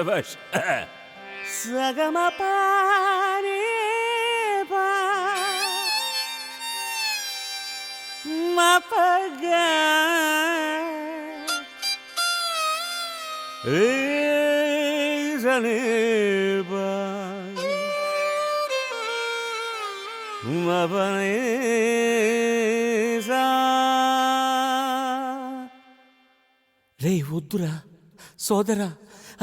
శభాష్. సగమపానే మపగా రే వద్దురా సోదరా,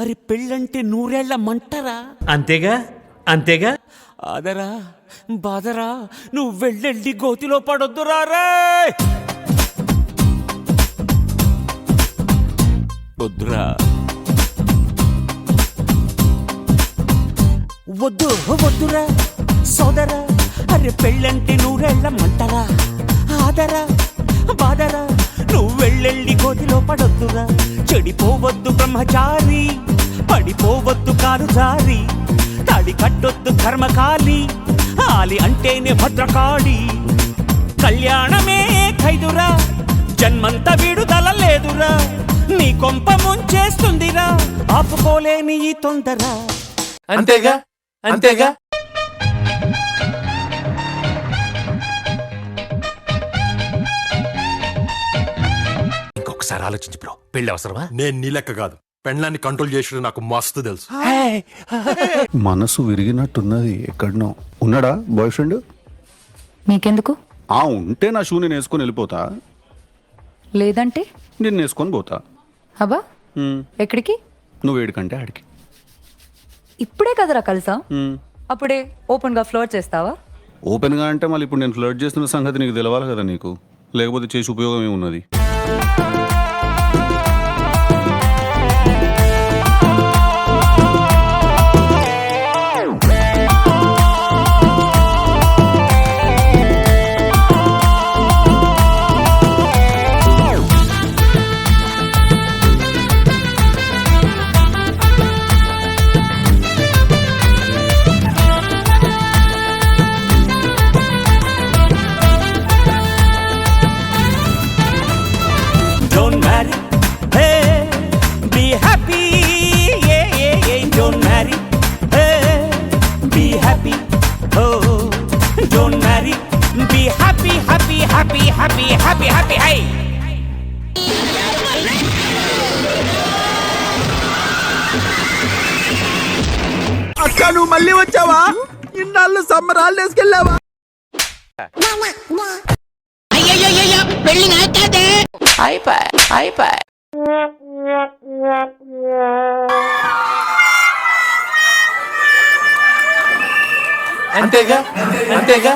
అరే పెళ్ళంటే నూరేళ్ల మంటరా. అంతేగా అంతేగా. ఆదరా బాదరా, నువ్వు వెళ్ళెళ్ళి గోతిలో పడొద్దురా. రే వద్దురా, వద్దు వద్దురా సోదరా, అరే పెళ్ళంటే నూరేళ్ల మంటరా. ఆదరా బాదరా, నువ్వు వెళ్ళెళ్ళి గోతిలో పడొద్దురా. చెడిపోవద్దు బ్రహ్మచారి, పడిపోవద్దు కాలు జారి. తాడి కట్టొద్దు కర్మకాలి, ఆలి అంటేనే భద్రకాళి. కళ్యాణమే ఖైదురా, జన్మంత విడుదల లేదురా. నీ కొంప ముంచేస్తుందిరా, ఆపుకోలేని ఈ తొందర. అంతేగా అంతేగా. ఇంకొకసారి ఆలోచించు బ్రో, పెళ్ళి అవసరమా? నేను నీ లెక్క కాదు, పెళ్ళాన్ని కంట్రోల్ చేసేది నాకు మస్తు తెలుసు. మనసు విరిగినట్టున్నది. ఎక్కడనో ఉన్నాడా బాయ్ ఫ్రెండ్? మీకెందుకు? ఉంటే నా షూ నేను వేసుకొని వెళ్ళిపోతా, లేదంటే నేను వేసుకొని పోతా. అబ్బా ఎక్కడికి? నువ్వు ఏడికంటే ఆడికి. ఇప్పుడే కదరా కలిసా, అప్పుడే ఓపెన్ గా ఫ్లోర్ చేస్తావా? ఓపెన్ గా అంటే మళ్ళీ ఇప్పుడు నేను ఫ్లర్ట్ చేస్తున్న సంగతి నీకు తెలవాలి కదా నీకు, లేకపోతే చేసి ఉపయోగం ఏమున్నది? అక్క నువ్వు మళ్ళీ వచ్చావా? ఇన్నాళ్ళు సమ్మర్ హాలిడేస్ కెళ్ళావా? అంతేగా అంతేగా.